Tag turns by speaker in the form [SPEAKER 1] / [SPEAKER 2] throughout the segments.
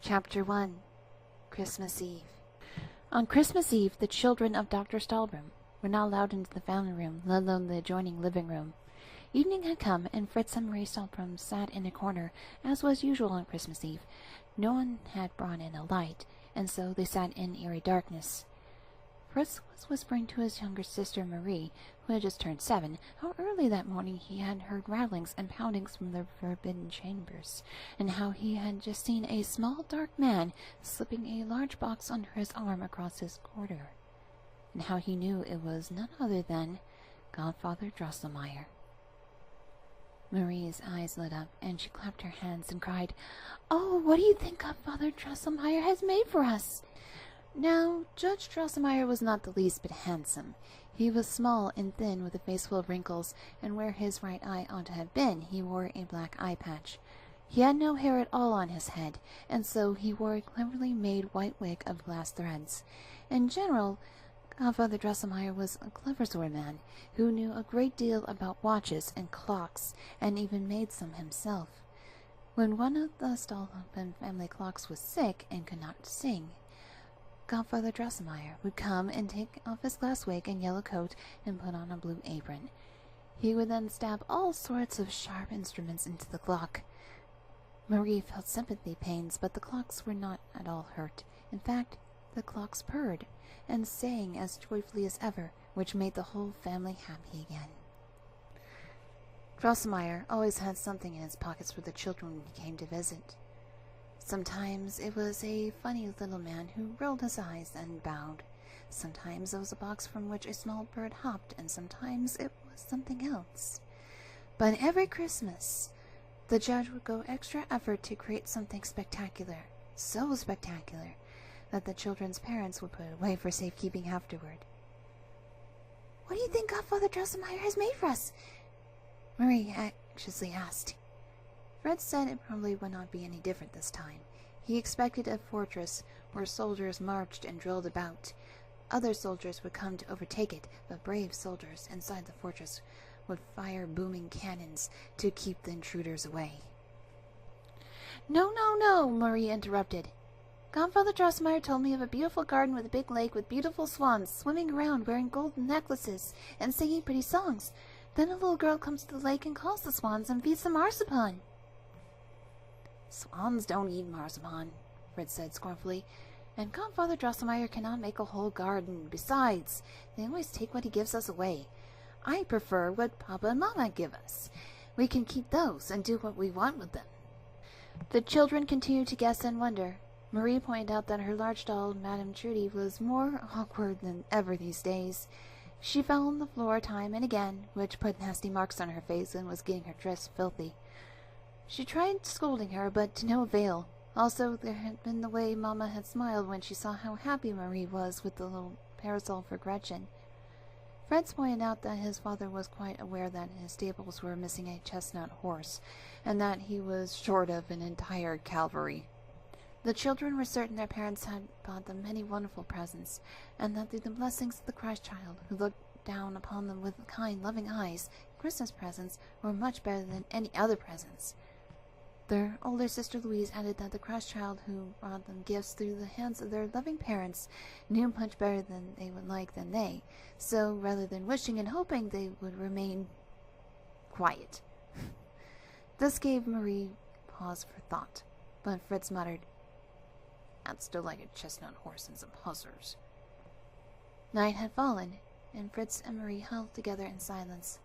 [SPEAKER 1] Chapter 1. Christmas Eve. On Christmas Eve, the children of Dr. Stahlbaum were not allowed into the family room, let alone the adjoining living room. Evening had come, and Fritz and Marie Stahlbaum sat in a corner, as was usual on Christmas Eve. No one had brought in a light, and so they sat in eerie darkness. Fritz was whispering to his younger sister Marie, who had just turned 7, how early that morning he had heard rattlings and poundings from the forbidden chambers, and how he had just seen a small dark man slipping a large box under his arm across his corridor, and how he knew it was none other than Godfather Drosselmeyer. Marie's eyes lit up, and she clapped her hands and cried, "Oh, what do you think Godfather Drosselmeyer has made for us?" Now, Judge Drosselmeyer was not the least bit handsome. He was small and thin, with a face full of wrinkles, and where his right eye ought to have been, he wore a black eye patch. He had no hair at all on his head, and so he wore a cleverly made white wig of glass threads. In general, Godfather Drosselmeyer was a clever sort of man, who knew a great deal about watches and clocks, and even made some himself. When one of the Stahlbaum family clocks was sick and could not sing, Godfather Drosselmeyer would come and take off his glass wig and yellow coat and put on a blue apron. He would then stab all sorts of sharp instruments into the clock. Marie felt sympathy pains, but the clocks were not at all hurt. In fact, the clocks purred and sang as joyfully as ever, which made the whole family happy again. Drosselmeyer always had something in his pockets for the children when he came to visit. Sometimes it was a funny little man who rolled his eyes and bowed. Sometimes it was a box from which a small bird hopped, and sometimes it was something else. But every Christmas, the judge would go extra effort to create something spectacular, so spectacular that the children's parents would put it away for safekeeping afterward. "What do you think Godfather Drosselmeyer has made for us?" Marie anxiously asked. Fred said it probably would not be any different this time. He expected a fortress where soldiers marched and drilled about. Other soldiers would come to overtake it, but brave soldiers inside the fortress would fire booming cannons to keep the intruders away. "No, no, no," Marie interrupted. "Godfather Drosselmeyer told me of a beautiful garden with a big lake with beautiful swans swimming around wearing golden necklaces and singing pretty songs. Then a little girl comes to the lake and calls the swans and feeds them marzipan." "Swans don't eat marzipan," Fred said scornfully, "and Godfather Drosselmeyer cannot make a whole garden. Besides, they always take what he gives us away. I prefer what Papa and Mama give us. We can keep those and do what we want with them." The children continued to guess and wonder. Marie pointed out that her large doll, Madame Trudy, was more awkward than ever these days. She fell on the floor time and again, which put nasty marks on her face and was getting her dress filthy. She tried scolding her, but to no avail. Also, there had been the way Mamma had smiled when she saw how happy Marie was with the little parasol for Gretchen. Fred pointed out that his father was quite aware that his stables were missing a chestnut horse, and that he was short of an entire cavalry. The children were certain their parents had bought them many wonderful presents, and that through the blessings of the Christ child, who looked down upon them with kind, loving eyes, Christmas presents were much better than any other presents. Their older sister Louise added that the Christ child who brought them gifts through the hands of their loving parents knew much better than they would like than they, so rather than wishing and hoping, they would remain quiet. This gave Marie pause for thought, but Fritz muttered, "That's still like a chestnut horse and some hussars." Night had fallen, and Fritz and Marie huddled together in silence.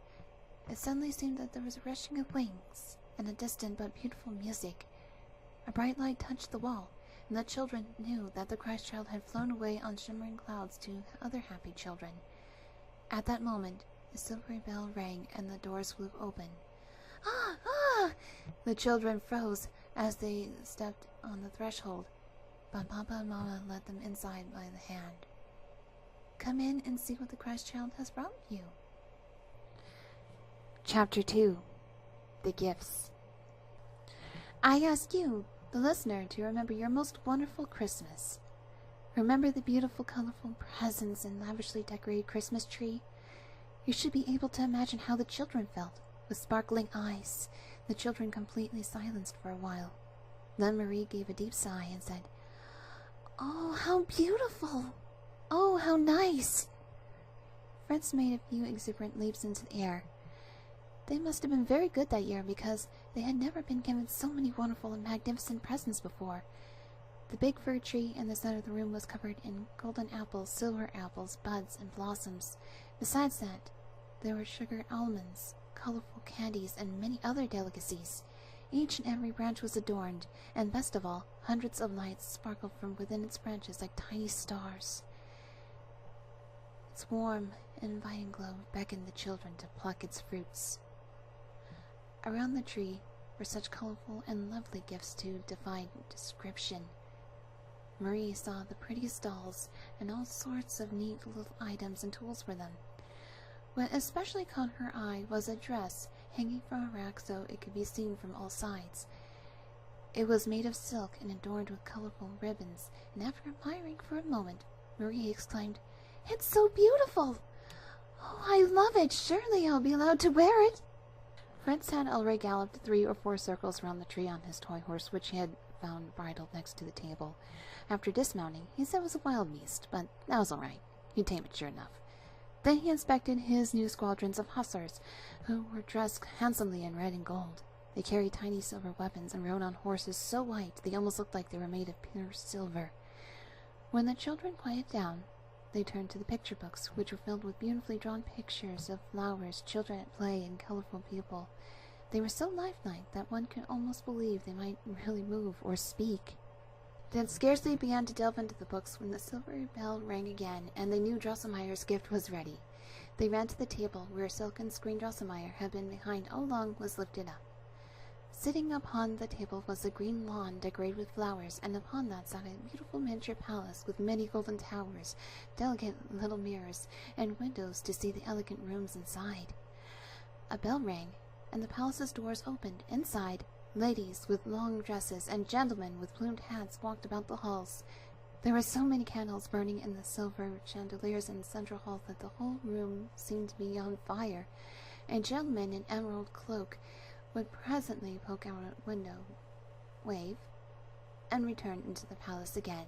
[SPEAKER 1] It suddenly seemed that there was a rushing of wings and a distant but beautiful music. A bright light touched the wall, and the children knew that the Christ child had flown away on shimmering clouds to other happy children. At that moment, the silvery bell rang and the doors flew open. "Ah! Ah!" The children froze as they stepped on the threshold, but Papa and Mama led them inside by the hand. "Come in and see what the Christ child has brought you." Chapter 2. The Gifts. I ask you, the listener, to remember your most wonderful Christmas. Remember the beautiful, colorful presents and lavishly decorated Christmas tree. You should be able to imagine how the children felt, with sparkling eyes, the children completely silenced for a while. Then Marie gave a deep sigh and said, "Oh, how beautiful! Oh, how nice!" Fritz made a few exuberant leaps into the air. They must have been very good that year, because they had never been given so many wonderful and magnificent presents before. The big fir tree in the center of the room was covered in golden apples, silver apples, buds, and blossoms. Besides that, there were sugar almonds, colorful candies, and many other delicacies. Each and every branch was adorned, and best of all, hundreds of lights sparkled from within its branches like tiny stars. Its warm and inviting glow beckoned the children to pluck its fruits. Around the tree were such colorful and lovely gifts to defy description. Marie saw the prettiest dolls and all sorts of neat little items and tools for them. What especially caught her eye was a dress hanging from a rack so it could be seen from all sides. It was made of silk and adorned with colorful ribbons, and after admiring for a moment, Marie exclaimed, "It's so beautiful! Oh, I love it! Surely I'll be allowed to wear it!" Fritz had already galloped 3 or 4 circles around the tree on his toy horse, which he had found bridled next to the table. After dismounting, he said it was a wild beast, but that was all right. He'd tame it sure enough. Then he inspected his new squadrons of hussars, who were dressed handsomely in red and gold. They carried tiny silver weapons and rode on horses so white they almost looked like they were made of pure silver. When the children quieted down, they turned to the picture books, which were filled with beautifully drawn pictures of flowers, children at play, and colorful people. They were so lifelike that one could almost believe they might really move or speak. They had scarcely begun to delve into the books when the silver bell rang again, and they knew Drosselmeyer's gift was ready. They ran to the table where a silken screen Drosselmeyer had been behind all along was lifted up. Sitting upon the table was a green lawn decorated with flowers, and upon that sat a beautiful miniature palace with many golden towers, delicate little mirrors, and windows to see the elegant rooms inside. A bell rang, and the palace's doors opened. Inside, ladies with long dresses and gentlemen with plumed hats walked about the halls. There were so many candles burning in the silver chandeliers in the central hall that the whole room seemed to be on fire. A gentleman in emerald cloak would presently poke out a window, wave, and return into the palace again.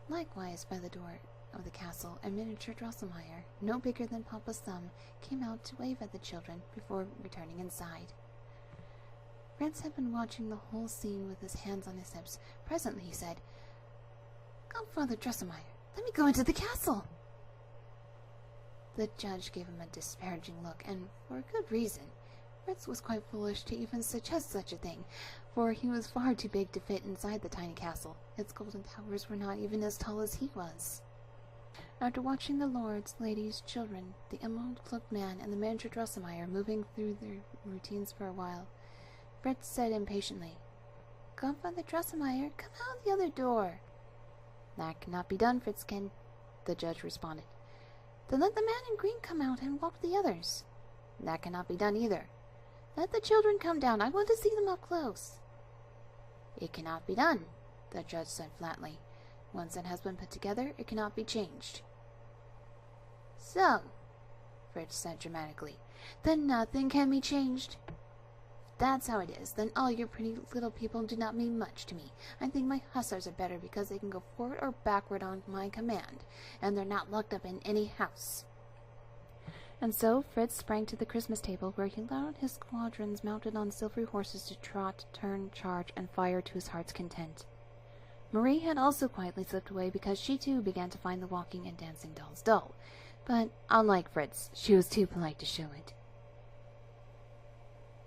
[SPEAKER 1] Likewise, by the door of the castle, a miniature Drosselmeyer, no bigger than Papa's thumb, came out to wave at the children before returning inside. Fritz had been watching the whole scene with his hands on his hips. Presently he said, "Godfather Drosselmeyer, let me go into the castle." The judge gave him a disparaging look, and for a good reason. Fritz was quite foolish to even suggest such a thing, for he was far too big to fit inside the tiny castle. Its golden towers were not even as tall as he was. After watching the lords, ladies, children, the emerald-cloaked man, and the miniature Drosselmeyer moving through their routines for a while, Fritz said impatiently, "Godfather Drosselmeyer, come out the other door." "That cannot be done, Fritzkin," the judge responded. "Then let the man in green come out and walk the others." "That cannot be done either." "Let the children come down. I want to see them up close." "It cannot be done," the judge said flatly. "Once it has been put together, it cannot be changed." "So," Fritz said dramatically, "then nothing can be changed?" "If that's how it is, then all your pretty little people do not mean much to me. I think my hussars are better because they can go forward or backward on my command, and they're not locked up in any house." And so Fritz sprang to the Christmas table, where he allowed his squadrons mounted on silvery horses to trot, turn, charge, and fire to his heart's content. Marie had also quietly slipped away because she too began to find the walking and dancing dolls dull. But, unlike Fritz, she was too polite to show it.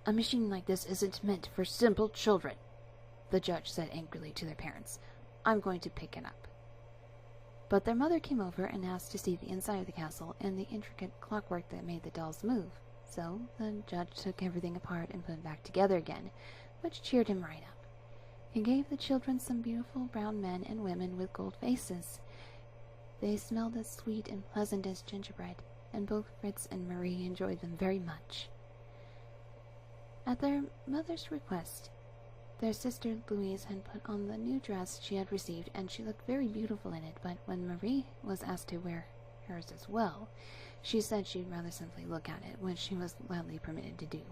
[SPEAKER 1] "A machine like this isn't meant for simple children," the judge said angrily to their parents. "I'm going to pick it up." But their mother came over and asked to see the inside of the castle and the intricate clockwork that made the dolls move. So the judge took everything apart and put it back together again, which cheered him right up. He gave the children some beautiful brown men and women with gold faces. They smelled as sweet and pleasant as gingerbread, and both Fritz and Marie enjoyed them very much. At their mother's request, their sister Louise had put on the new dress she had received, and she looked very beautiful in it, but when Marie was asked to wear hers as well, she said she'd rather simply look at it, which she was gladly permitted to do.